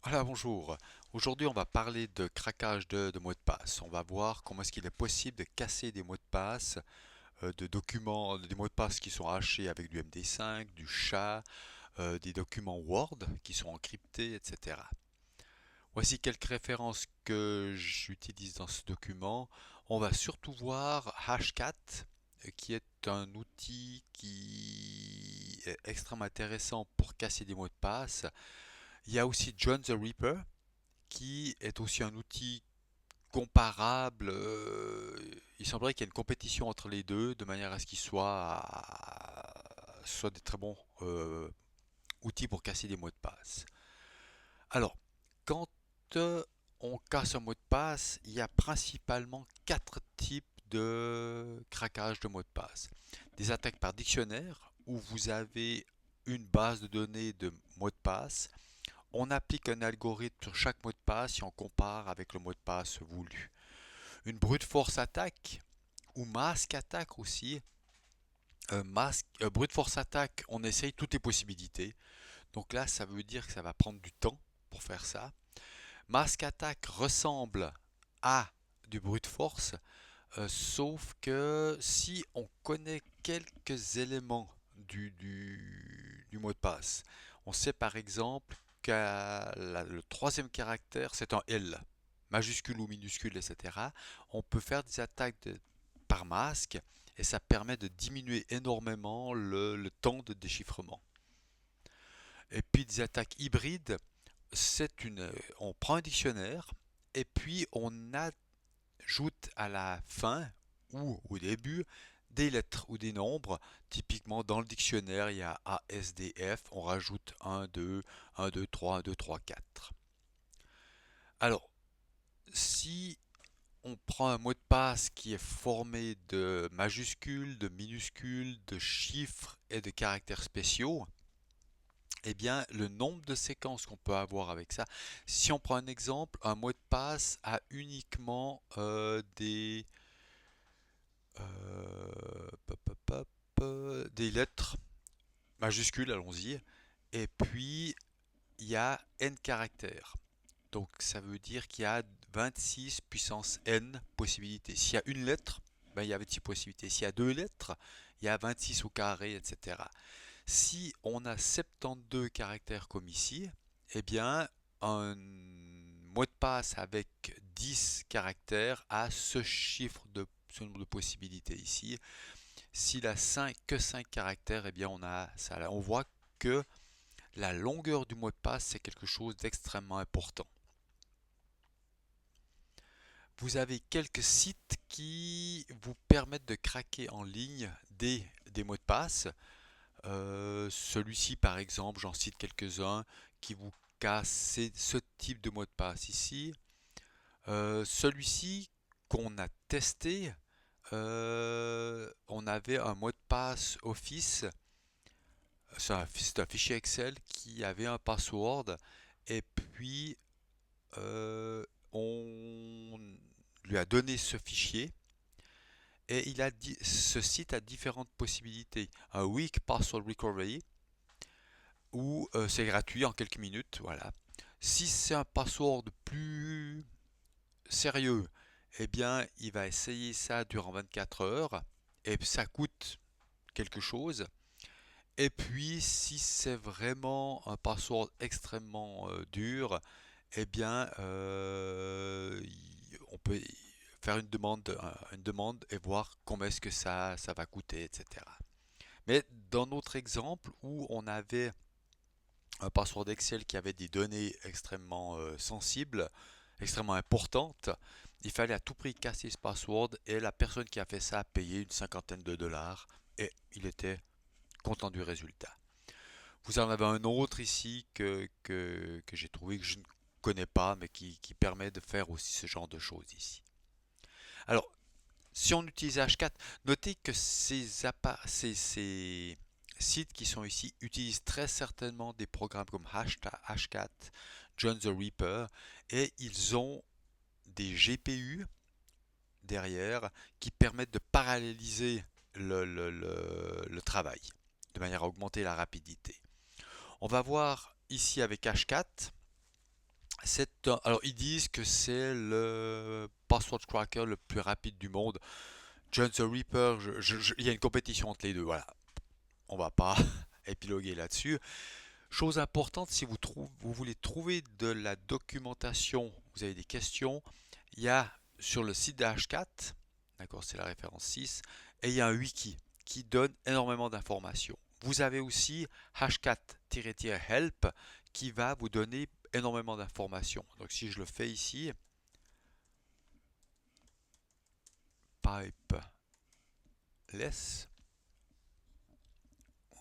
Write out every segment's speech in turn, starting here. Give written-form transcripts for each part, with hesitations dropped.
Voilà, bonjour. Aujourd'hui, on va parler de craquage de mots de passe. On va voir comment est-ce qu'il est possible de casser des mots de passe, de documents, des mots de passe qui sont hachés avec du MD5, du SHA, des documents Word qui sont encryptés, etc. Voici quelques références que j'utilise dans ce document. On va surtout voir Hashcat, qui est un outil qui est extrêmement intéressant pour casser des mots de passe. Il y a aussi John the Ripper, qui est aussi un outil comparable. Il semblerait qu'il y ait une compétition entre les deux, de manière à ce qu'ils soient des très bons outils pour casser des mots de passe. Alors, quand on casse un mot de passe, il y a principalement quatre types de craquage de mots de passe. Des attaques par dictionnaire, où vous avez une base de données de mots de passe. On applique un algorithme sur chaque mot de passe et on compare avec le mot de passe voulu. Une brute force attaque ou mask attaque aussi. Brute force attaque, on essaye toutes les possibilités. Donc là, ça veut dire que ça va prendre du temps pour faire ça. Mask attaque ressemble à du brute force, sauf que si on connaît quelques éléments du mot de passe, on sait par exemple que le troisième caractère c'est un L, majuscule ou minuscule, etc. On peut faire des attaques par masque et ça permet de diminuer énormément le temps de déchiffrement. Et puis des attaques hybrides, on prend un dictionnaire et puis on ajoute à la fin ou au début des lettres ou des nombres. Typiquement, dans le dictionnaire, il y a ASDF, on rajoute 1, 2, 1, 2, 3, 1, 2, 3, 4. Alors, si on prend un mot de passe qui est formé de majuscules, de minuscules, de chiffres et de caractères spéciaux, eh bien, le nombre de séquences qu'on peut avoir avec ça, si on prend un exemple, un mot de passe a uniquement des lettres majuscules, allons-y, et puis il y a n caractères. Donc ça veut dire qu'il y a 26 puissance n possibilités. S'il y a une lettre, ben, il y a 26 possibilités. S'il y a deux lettres, il y a 26 au carré, etc. Si on a 72 caractères comme ici, eh bien un mot de passe avec 10 caractères a ce nombre de possibilités ici. S'il a que 5 caractères, eh bien on a ça là. On voit que la longueur du mot de passe, c'est quelque chose d'extrêmement important. Vous avez quelques sites qui vous permettent de craquer en ligne des mots de passe. Celui-ci, par exemple, j'en cite quelques-uns qui vous cassent ce type de mot de passe ici. Celui-ci qu'on a testé, on avait un mot de passe Office. C'est un fichier Excel qui avait un password et puis on lui a donné ce fichier et ce site a différentes possibilités. Un weak password recovery où c'est gratuit en quelques minutes, voilà. Si c'est un password plus sérieux, eh bien il va essayer ça durant 24 heures et ça coûte quelque chose. Et puis, si c'est vraiment un password extrêmement dur, eh bien, on peut faire une demande et voir combien est-ce que ça va coûter, etc. Mais dans notre exemple où on avait un password Excel qui avait des données extrêmement sensibles, extrêmement importantes, il fallait à tout prix casser ce password et la personne qui a fait ça a payé une cinquantaine de dollars et il était content du résultat. Vous en avez un autre ici que j'ai trouvé que je ne connais pas, mais qui permet de faire aussi ce genre de choses ici. Alors, si on utilise H4, notez que ces sites qui sont ici utilisent très certainement des programmes comme Hashcat, John the Reaper, et ils ont des GPU derrière qui permettent de paralléliser le travail, de manière à augmenter la rapidité. On va voir ici avec H4 Alors, ils disent que c'est le password cracker le plus rapide du monde. John the Ripper, il y a une compétition entre les deux. Voilà, on va pas épiloguer là-dessus. Chose importante, si vous voulez trouver de la documentation, vous avez des questions, il y a sur le site de Hashcat, d'accord, c'est la référence 6, et il y a un wiki qui donne énormément d'informations. Vous avez aussi hashcat-help qui va vous donner énormément d'informations. Donc si je le fais ici, pipeless,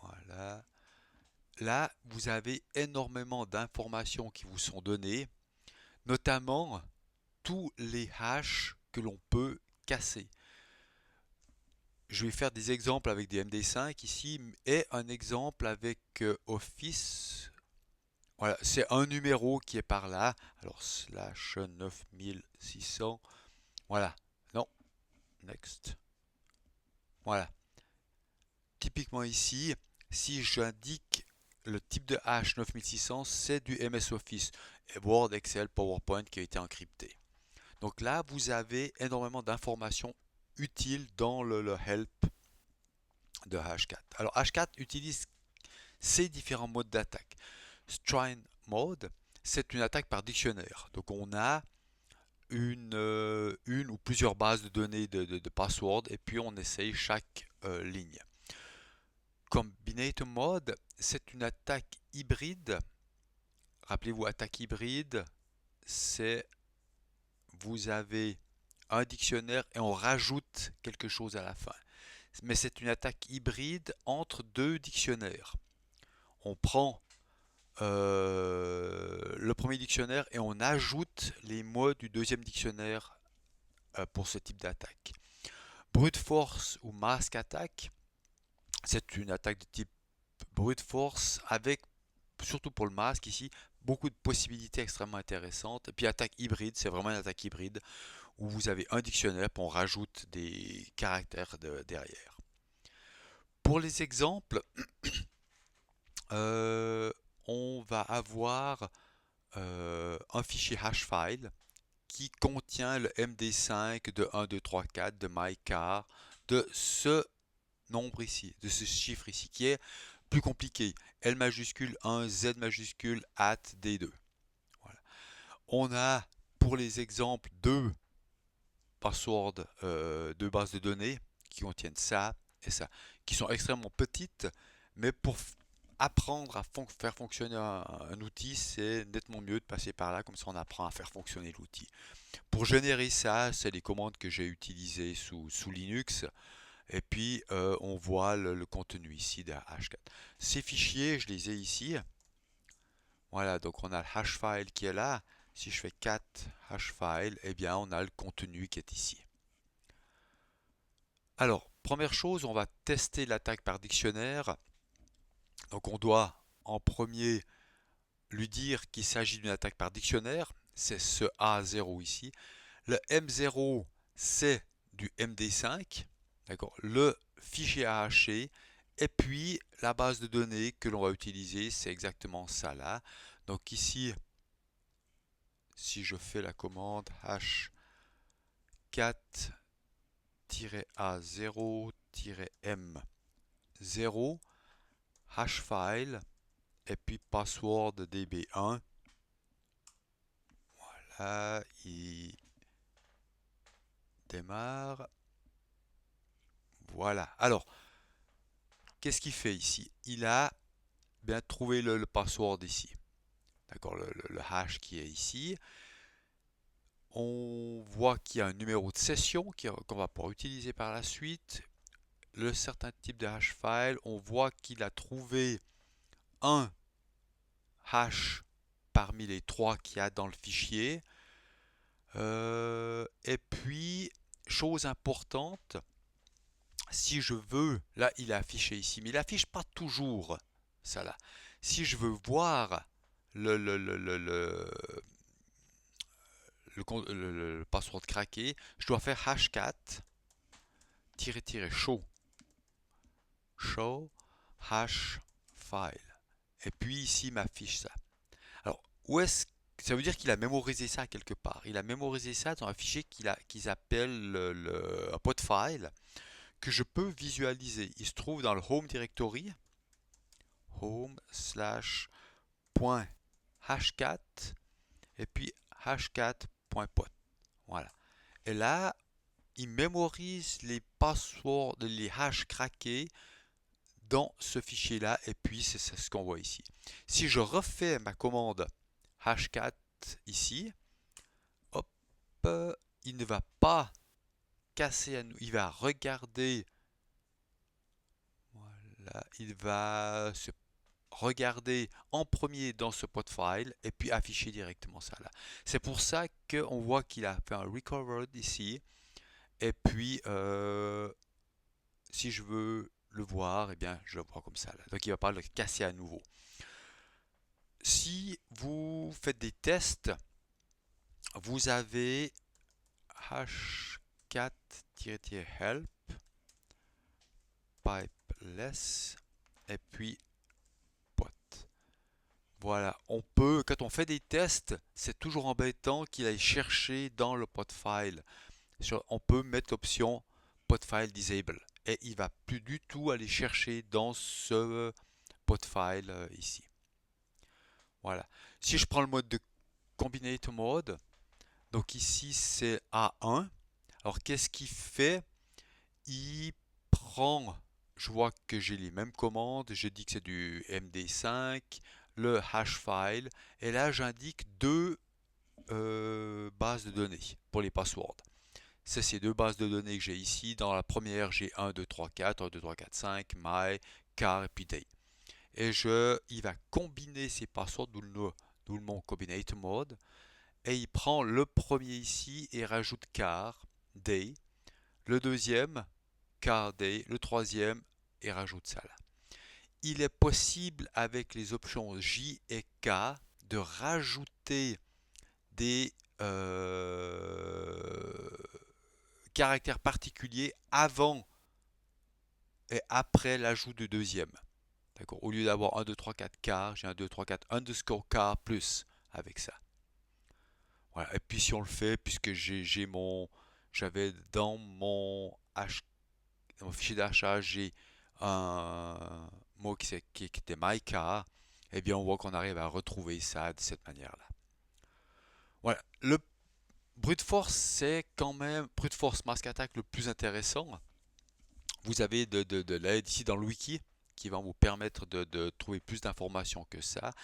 voilà. Là, vous avez énormément d'informations qui vous sont données, notamment tous les hashes que l'on peut casser. Je vais faire des exemples avec des MD5 ici et un exemple avec Office. Voilà, c'est un numéro qui est par là. Alors, slash 9600. Voilà. Non, next. Voilà. Typiquement ici, si j'indique le type de hash 9600, c'est du MS Office. Word, Excel, PowerPoint qui a été encrypté. Donc là, vous avez énormément d'informations utiles dans le help de Hashcat. Alors Hashcat utilise ces différents modes d'attaque. Strain mode, c'est une attaque par dictionnaire. Donc on a une ou plusieurs bases de données de password et puis on essaye chaque ligne. Combinator mode, c'est une attaque hybride. Rappelez-vous, attaque hybride, c'est vous avez un dictionnaire et on rajoute quelque chose à la fin. Mais c'est une attaque hybride entre deux dictionnaires. On prend le premier dictionnaire et on ajoute les mots du deuxième dictionnaire pour ce type d'attaque. Brute force ou mask attack, c'est une attaque de type brute force avec, surtout pour le masque ici, beaucoup de possibilités extrêmement intéressantes. Et puis attaque hybride, c'est vraiment une attaque hybride où vous avez un dictionnaire et on rajoute des caractères derrière. Pour les exemples, on va avoir un fichier hash file qui contient le MD5 de 1, 2, 3, 4 de mycar de ce nombre ici, de ce chiffre ici, qui est plus compliqué. L majuscule 1, Z majuscule, at D2. Voilà. On a pour les exemples deux passwords, deux bases de données qui contiennent ça et ça, qui sont extrêmement petites, mais pour apprendre à faire fonctionner un outil, c'est nettement mieux de passer par là, comme ça on apprend à faire fonctionner l'outil. Pour générer ça, c'est les commandes que j'ai utilisées sous Linux. Et puis, on voit le contenu ici de Hashcat. Ces fichiers, je les ai ici. Voilà, donc on a le hash file qui est là. Si je fais cat hash file, eh bien, on a le contenu qui est ici. Alors, première chose, on va tester l'attaque par dictionnaire. Donc, on doit en premier lui dire qu'il s'agit d'une attaque par dictionnaire. C'est ce A0 ici. Le M0, c'est du MD5. D'accord. Le fichier à hacher. Et puis, la base de données que l'on va utiliser, c'est exactement ça là. Donc ici, si je fais la commande hash 4-A0-M0 hash file et puis password db1. Voilà, il démarre. Voilà. Alors, qu'est-ce qu'il fait ici? Il a bien trouvé le password ici. D'accord, le hash qui est ici. On voit qu'il y a un numéro de session qu'on va pouvoir utiliser par la suite. Le certain type de hash file, on voit qu'il a trouvé un hash parmi les trois qu'il y a dans le fichier. Et puis, chose importante, si je veux, là il est affiché ici, mais il affiche pas toujours ça là. Si je veux voir le, le, le, le, le, le password craqué, je dois faire hashcat show hash file. Et puis ici m'affiche ça. Alors, où est-ce Ça veut dire qu'il a mémorisé ça quelque part. Il a mémorisé ça dans un fichier qu'ils appellent un pot file que je peux visualiser. Il se trouve dans le home directory, home slash point hashcat et puis hashcat.pot. Voilà. Et là, il mémorise les passwords, les hashes craqués dans ce fichier-là et puis c'est ce qu'on voit ici. Si je refais ma commande hashcat ici, hop, il ne va pas casser à nous, il va regarder, voilà, il va se regarder en premier dans ce pot file et puis afficher directement ça là. C'est pour ça qu'on voit qu'il a fait un recovered ici et puis si je veux le voir, eh bien je le vois comme ça là. Donc il va pas le casser à nouveau. Si vous faites des tests, vous avez hashcat-help pipeless et puis pot. Voilà, on peut, quand on fait des tests, c'est toujours embêtant qu'il aille chercher dans le pot file. On peut mettre l'option pot file disable et il va plus du tout aller chercher dans ce pot file ici. Voilà. Si je prends le mode de combinator mode, donc ici c'est A1. Alors qu'est-ce qu'il fait? Il prend, je vois que j'ai les mêmes commandes, je dis que c'est du MD5, le hash file, et là j'indique deux bases de données pour les passwords. C'est ces deux bases de données que j'ai ici. Dans la première, j'ai 1, 2, 3, 4, 1, 2, 3, 4, 5, my, car et puis day. Et il va combiner ces passwords, d'où le mon combinator mode. Et il prend le premier ici et rajoute car, day. Le deuxième, car day. Le troisième, et rajoute ça là. Il est possible avec les options J et K de rajouter des caractères particuliers avant et après l'ajout du deuxième. D'accord. Au lieu d'avoir 1, 2, 3, 4 car, j'ai 1, 2, 3, 4 underscore car plus avec ça. Voilà. Et puis si on le fait, puisque j'avais dans mon fichier d'achat, j'ai un mot qui était mycar, eh bien on voit qu'on arrive à retrouver ça de cette manière-là. Voilà. Le brute force, c'est quand même brute force mask attack le plus intéressant. Vous avez de l'aide ici dans le wiki qui va vous permettre de trouver plus d'informations que ça.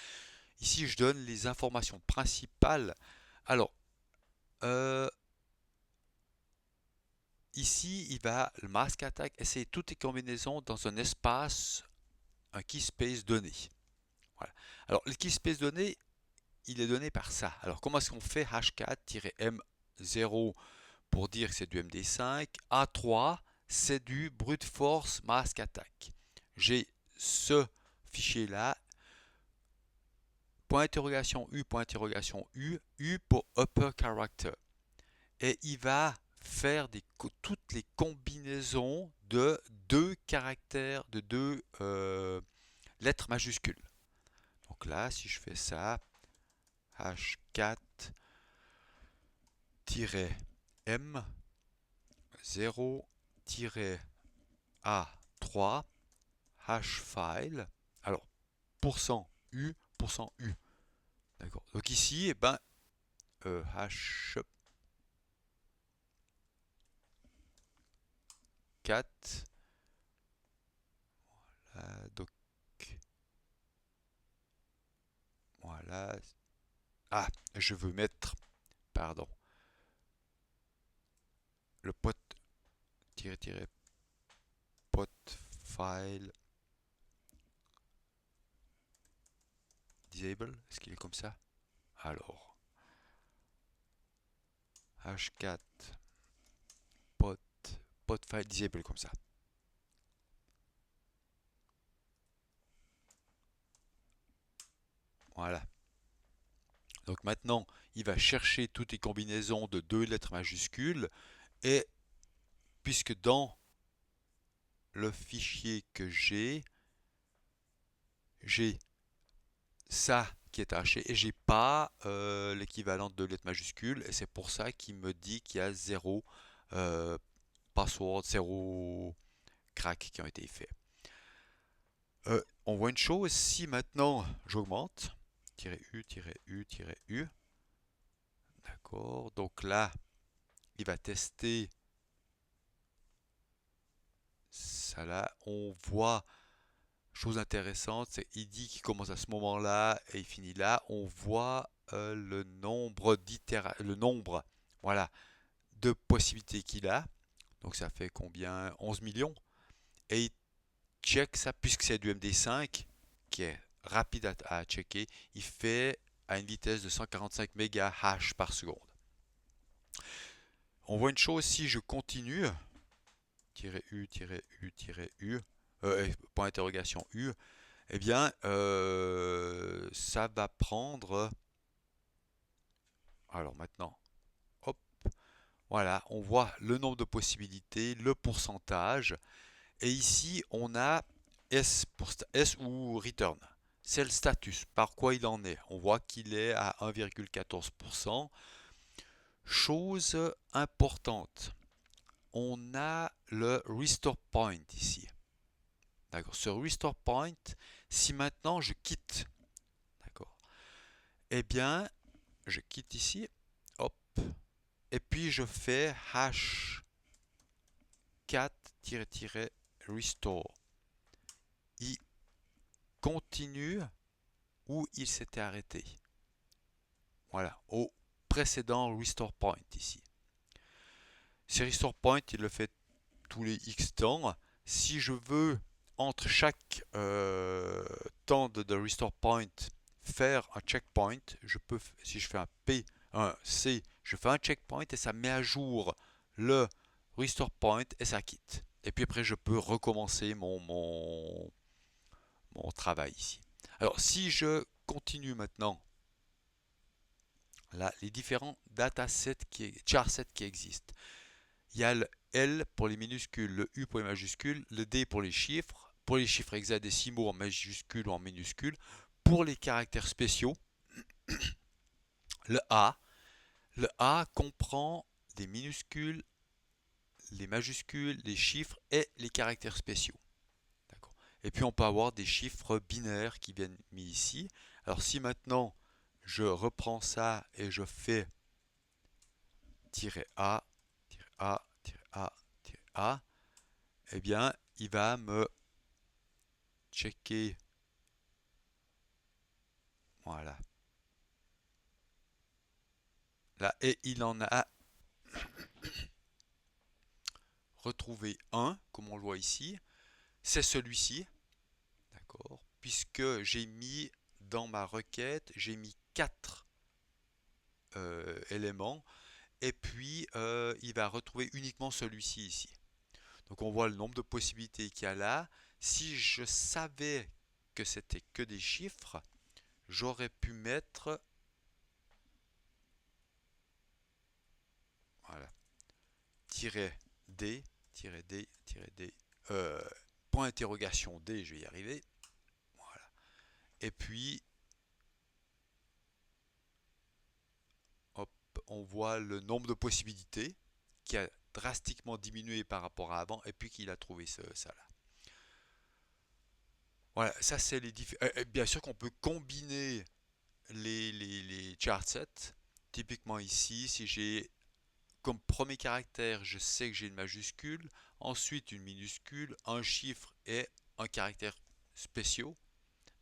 Ici, je donne les informations principales. Alors, ici, le mask attack essayer toutes les combinaisons dans un espace, un key space donné. Voilà. Alors, le key space donné, il est donné par ça. Alors, comment est-ce qu'on fait hashcat-m0 pour dire que c'est du MD5, A3, c'est du brute force mask attack. J'ai ce fichier là, point interrogation U pour upper character. Et il va faire toutes les combinaisons de deux caractères, de deux lettres majuscules. Donc là, si je fais ça, h4-m 0-a3 hashfile. Alors, %u, %u. D'accord. Donc ici, eh ben, h4, donc, voilà. Ah, je veux mettre, pardon, le pot, pot file disable. Est-ce qu'il est comme ça? Alors, h4 pot file disable comme ça. Voilà. Donc maintenant, il va chercher toutes les combinaisons de deux lettres majuscules et puisque dans le fichier que j'ai ça qui est taché et j'ai pas l'équivalent de lettres majuscules et c'est pour ça qu'il me dit qu'il y a zéro password, zéro crack qui ont été faits. On voit une chose, si maintenant j'augmente, -u, -u, -u, d'accord, donc là, il va tester ça là, on voit, chose intéressante, c'est il dit qu'il commence à ce moment-là et il finit là, on voit le nombre, voilà, de possibilités qu'il a, donc ça fait combien? 11 millions, et il check ça, puisque c'est du MD5, qui est rapide à checker, il fait à une vitesse de 145 MHz par seconde. On voit une chose, si je continue, -u, -u, -u, point d'interrogation U, eh bien, ça va prendre, alors maintenant, hop, voilà, on voit le nombre de possibilités, le pourcentage, et ici, on a S, S ou return. C'est le status, par quoi il en est. On voit qu'il est à 1,14%. Chose importante, on a le restore point ici. D'accord. Ce restore point, si maintenant je quitte, d'accord, eh bien, je quitte ici, hop, et puis je fais hash 4-restore. Il continue où il s'était arrêté. Voilà, au précédent restore point ici. Ce restore point, il le fait tous les X temps. Si je veux, entre chaque temps de restore point, faire un checkpoint, je peux, si je fais un P, un C, je fais un checkpoint et ça met à jour le restore point et ça quitte. Et puis après, je peux recommencer mon travail ici. Alors, si je continue maintenant, là, les différents datasets charsets qui existent. Il y a le L pour les minuscules, le U pour les majuscules, le D pour les chiffres hexadécimaux en majuscules ou en minuscules, pour les caractères spéciaux, le A. Le A comprend les minuscules, les majuscules, les chiffres et les caractères spéciaux. Et puis on peut avoir des chiffres binaires qui viennent mis ici. Alors si maintenant je reprends ça et je fais -A, -A, -A, -A, eh bien il va me checker, voilà, là, et il en a retrouvé un, comme on le voit ici, c'est celui-ci, d'accord, puisque j'ai mis dans ma requête, j'ai mis 4 éléments, et puis il va retrouver uniquement celui-ci ici. Donc on voit le nombre de possibilités qu'il y a là. Si je savais que c'était que des chiffres, j'aurais pu mettre, voilà, -d, -d, -d, point d'interrogation D, je vais y arriver. Voilà. Et puis, hop, on voit le nombre de possibilités qui a drastiquement diminué par rapport à avant et puis qu'il a trouvé ça là. Voilà, ça c'est les différents. Bien sûr qu'on peut combiner les chartsets. Typiquement ici, si j'ai comme premier caractère, je sais que j'ai une majuscule, ensuite une minuscule, un chiffre et un caractère spéciaux.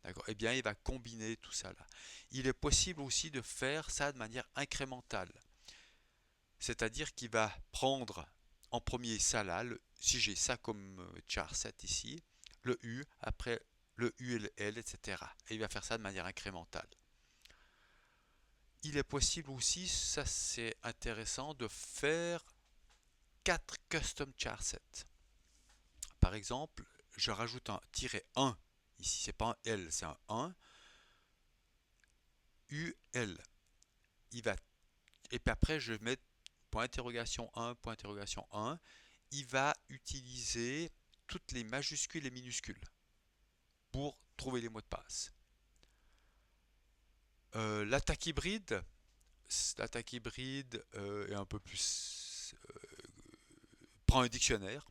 D'accord. Eh bien, il va combiner tout ça là. Il est possible aussi de faire ça de manière incrémentale. C'est-à-dire qu'il va prendre en premier ça là, si j'ai ça comme charset ici, le U, après le U et le L, etc. Et il va faire ça de manière incrémentale. Il est possible aussi, ça c'est intéressant, de faire 4 custom charsets. Par exemple, je rajoute un -1, ici c'est pas un L, c'est un 1, UL. Il va, et puis après je vais mettre point d'interrogation 1, point d'interrogation 1. Il va utiliser toutes les majuscules et minuscules pour trouver les mots de passe. L'attaque hybride, est un peu plus... prend un dictionnaire,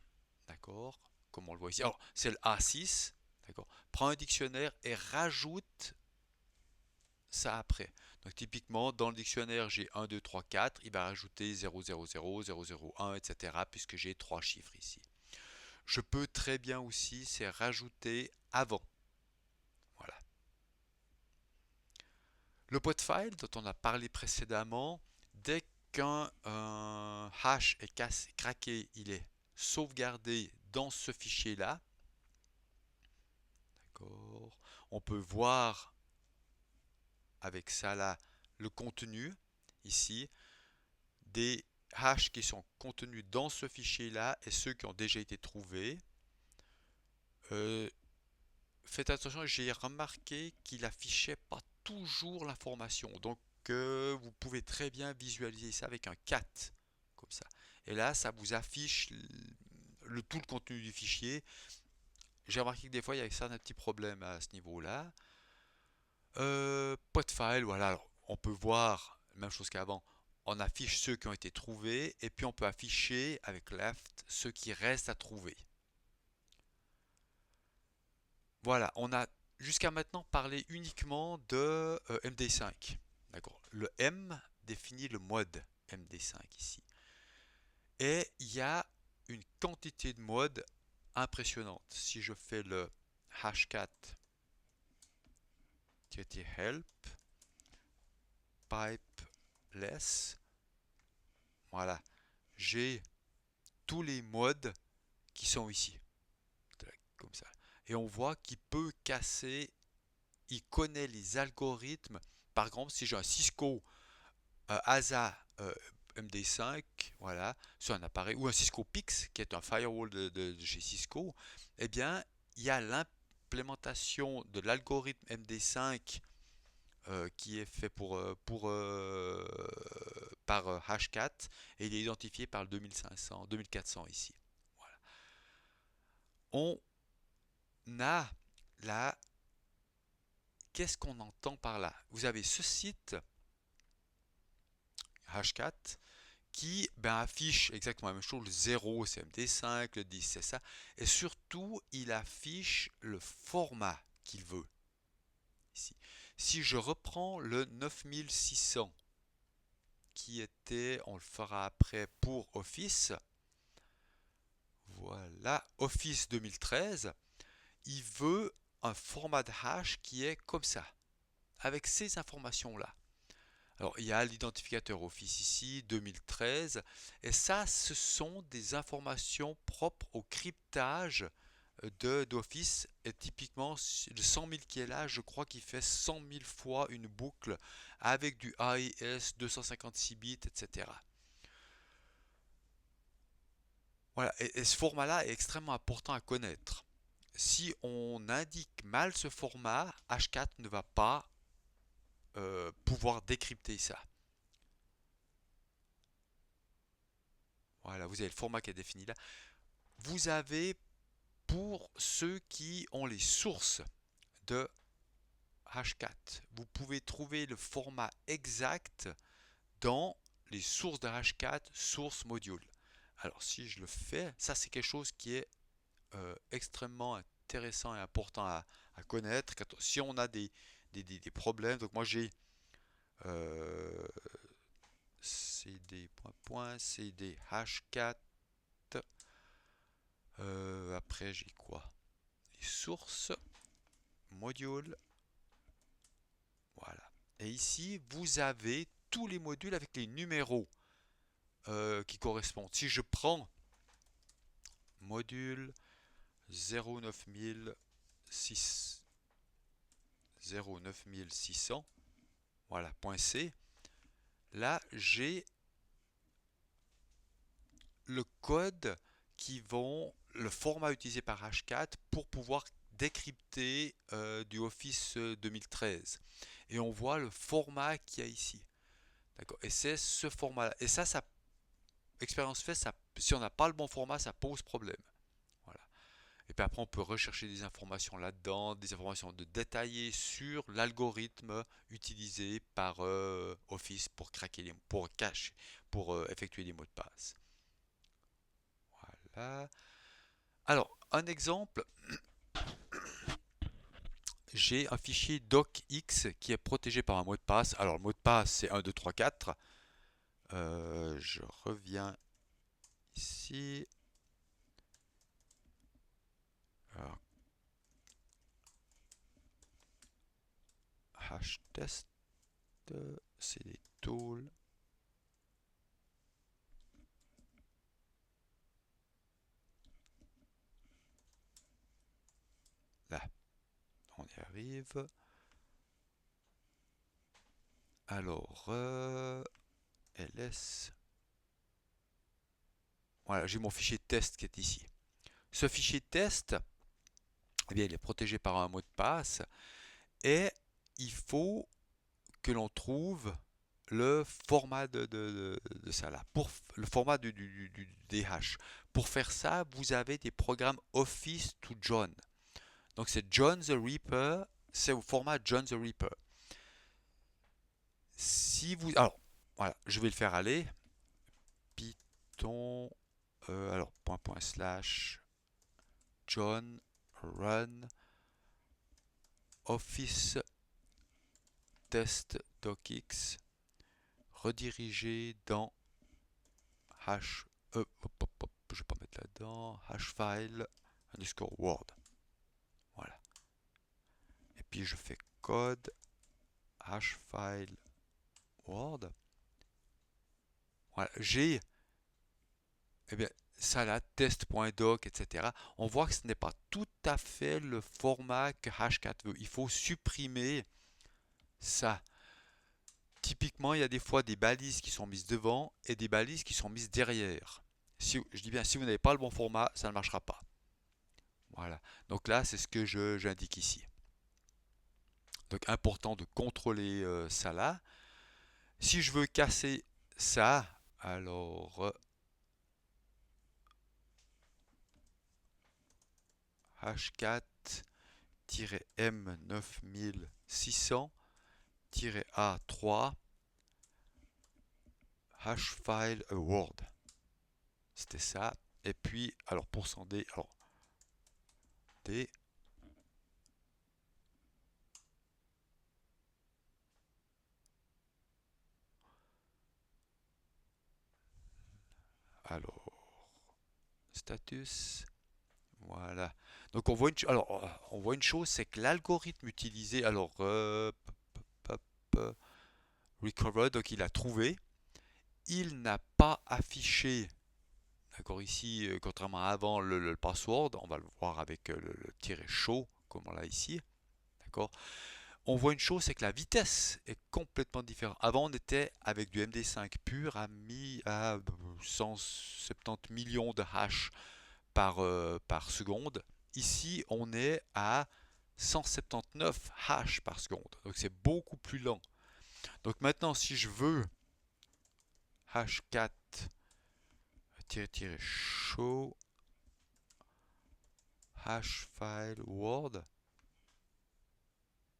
d'accord, comme on le voit ici. Alors, c'est le A6, d'accord. Prend un dictionnaire et rajoute ça après. Donc, typiquement, dans le dictionnaire, j'ai 1, 2, 3, 4. Il va rajouter 0, 0, 0, 0, 0, 1, etc. puisque j'ai 3 chiffres ici. Je peux très bien aussi, c'est rajouter avant. Voilà. Le pot file dont on a parlé précédemment, dès qu'un hash est craqué, il est sauvegardé dans ce fichier-là. D'accord. On peut voir avec ça là le contenu ici des hashes qui sont contenus dans ce fichier-là et ceux qui ont déjà été trouvés. Euh, Faites attention, j'ai remarqué qu'il affichait pas toujours l'information. Donc vous pouvez très bien visualiser ça avec un cat comme ça. Et là, ça vous affiche tout le contenu du fichier. J'ai remarqué que des fois, il y avait certains petits problèmes à ce niveau-là. Potfile, voilà. Alors, on peut voir, même chose qu'avant, on affiche ceux qui ont été trouvés et puis on peut afficher avec left ceux qui restent à trouver. Voilà, on a jusqu'à maintenant parlé uniquement de MD5. D'accord. Le M définit le mode MD5 ici. Et il y a une quantité de modes impressionnante. Si je fais le hashcat help pipeless, voilà, j'ai tous les modes qui sont ici. Comme ça. Et on voit qu'il peut casser, il connaît les algorithmes. Par exemple, si j'ai un Cisco ASA MD5, voilà, sur un appareil, ou un Cisco Pix, qui est un firewall de chez Cisco, eh bien, il y a l'implémentation de l'algorithme MD5 qui est fait par Hashcat et il est identifié par le 2500, 2400 ici. Voilà. On a là, qu'est-ce qu'on entend par là? Vous avez ce site Hashcat qui affiche exactement la même chose. Le 0 c'est MD5, le 10 c'est ça. Et surtout, il affiche le format qu'il veut. Ici. Si je reprends le 9600, qui était, on le fera après pour Office, voilà, Office 2013, il veut un format de hash qui est comme ça, avec ces informations-là. Alors, il y a l'identificateur Office ici, 2013, et ça, ce sont des informations propres au cryptage d'Office. Et typiquement, le 100 000 qui est là, je crois qu'il fait 100 000 fois une boucle avec du AES 256 bits, etc. Voilà, et ce format-là est extrêmement important à connaître. Si on indique mal ce format, H4 ne va pas pouvoir décrypter ça. Voilà, vous avez le format qui est défini là. Vous avez, pour ceux qui ont les sources de H4, vous pouvez trouver le format exact dans les sources de H4, source module. Alors si je le fais, ça c'est quelque chose qui est extrêmement intéressant et important à connaître. Si on a des problèmes, donc moi j'ai cd cd h4, après j'ai quoi? Les sources, modules, voilà. Et ici vous avez tous les modules avec les numéros qui correspondent. Si je prends module 09600, voilà, .c, là j'ai le code le format utilisé par H4 pour pouvoir décrypter du Office 2013. Et on voit le format qu'il y a ici. D'accord. Et c'est ce format-là. Et ça, expérience faite, si on n'a pas le bon format, ça pose problème. Voilà. Et puis après, on peut rechercher des informations là-dedans, des informations détaillées sur l'algorithme utilisé par Office pour craquer pour cacher, pour effectuer les mots de passe. Voilà. Alors, un exemple, j'ai un fichier docx qui est protégé par un mot de passe. Alors, le mot de passe, c'est 1, 2, 3, 4. Je reviens ici. Alors, hashtest, c'est des tools. Là, on y arrive. Alors, ls. Voilà, j'ai mon fichier test qui est ici. Ce fichier test, eh bien, il est protégé par un mot de passe et il faut que l'on trouve le format de ça là, pour le format du DH. Pour faire ça, vous avez des programmes Office to John. Donc c'est John the Reaper, c'est au format John the Reaper. Si vous, alors voilà, je vais le faire aller. Python, alors // John run Office test docx rediriger dans hash je vais pas mettre là-dedans hashfile underscore word. Voilà. Et puis je fais code hashfile word. Voilà, j'ai eh bien ça là test.doc, etc. On voit que ce n'est pas tout à fait le format que Hashcat veut. Il faut supprimer ça. Typiquement, il y a des fois des balises qui sont mises devant et des balises qui sont mises derrière. Si, je dis bien, si vous n'avez pas le bon format, ça ne marchera pas. Voilà. Donc là, c'est ce que j'indique ici. Donc important de contrôler ça là. Si je veux casser ça, alors h4-m9600-a3 hashfile word. C'était ça. Et puis, alors %d, alors d. Alors, status. Voilà. Donc on voit une chose, c'est que l'algorithme utilisé, alors recover, donc il a trouvé, il n'a pas affiché, d'accord ici, contrairement à avant le password, on va le voir avec le tiret show comme on l'a ici, d'accord. On voit une chose, c'est que la vitesse est complètement différente. Avant, on était avec du MD5 pur à 170 millions de hash par seconde. Ici, on est à 179 hash par seconde. Donc, c'est beaucoup plus lent. Donc, maintenant, si je veux h4-show hashfile word,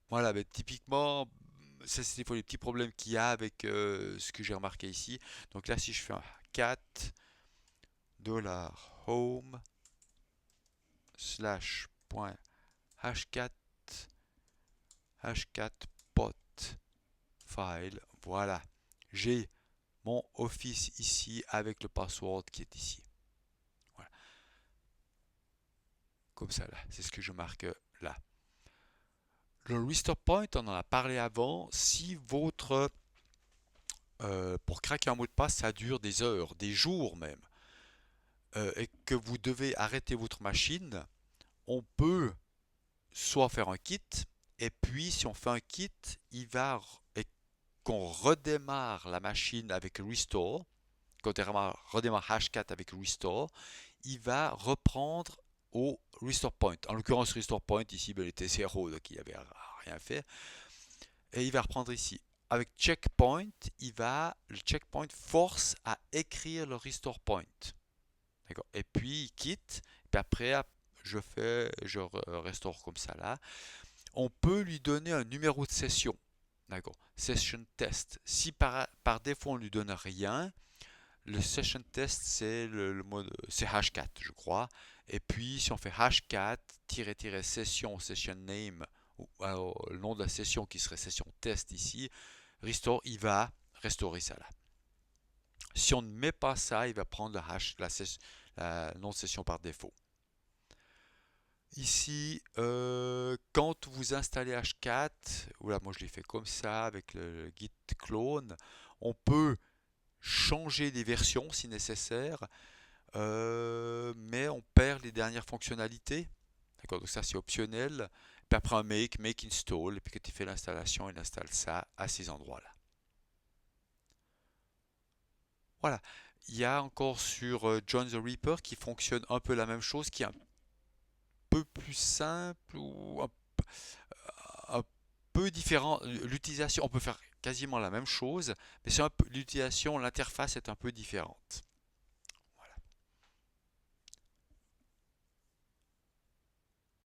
voilà, ben, typiquement, ça c'est des fois les petits problèmes qu'il y a avec ce que j'ai remarqué ici. Donc là, si je fais un cat $home /h4 h4pot file, voilà, j'ai mon Office ici avec le password qui est ici. Voilà. Comme ça là, c'est ce que je marque là. Le restore point, on en a parlé avant. Si votre pour craquer un mot de passe, ça dure des heures, des jours même, et que vous devez arrêter votre machine, on peut soit faire un kit, et puis si on fait un kit, il va et qu'on redémarre la machine avec restore, quand on redémarre H4 avec restore, il va reprendre au restore point. En l'occurrence, restore point ici, ben, il était 0, donc il n'avait rien fait. Et il va reprendre ici. Avec checkpoint, le checkpoint force à écrire le restore point. D'accord. Et puis il quitte. Puis après, je restaure comme ça là. On peut lui donner un numéro de session. D'accord. Session test. Si par défaut on lui donne rien, le session test c'est le mode, c'est hash4 je crois. Et puis si on fait hash4-session, session name, ou alors, le nom de la session qui serait session test ici, restore, il va restaurer ça là. Si on ne met pas ça, il va prendre la nom de session par défaut. Ici, quand vous installez H4, oula, moi je l'ai fait comme ça avec le git clone, on peut changer les versions si nécessaire, mais on perd les dernières fonctionnalités. D'accord, donc ça c'est optionnel. Puis après un make install, et puis quand il fait l'installation, il installe ça à ces endroits-là. Voilà. Il y a encore sur John the Reaper qui fonctionne un peu la même chose, qui est un peu plus simple ou un peu différent. L'utilisation, on peut faire quasiment la même chose, mais c'est l'utilisation, l'interface est un peu différente.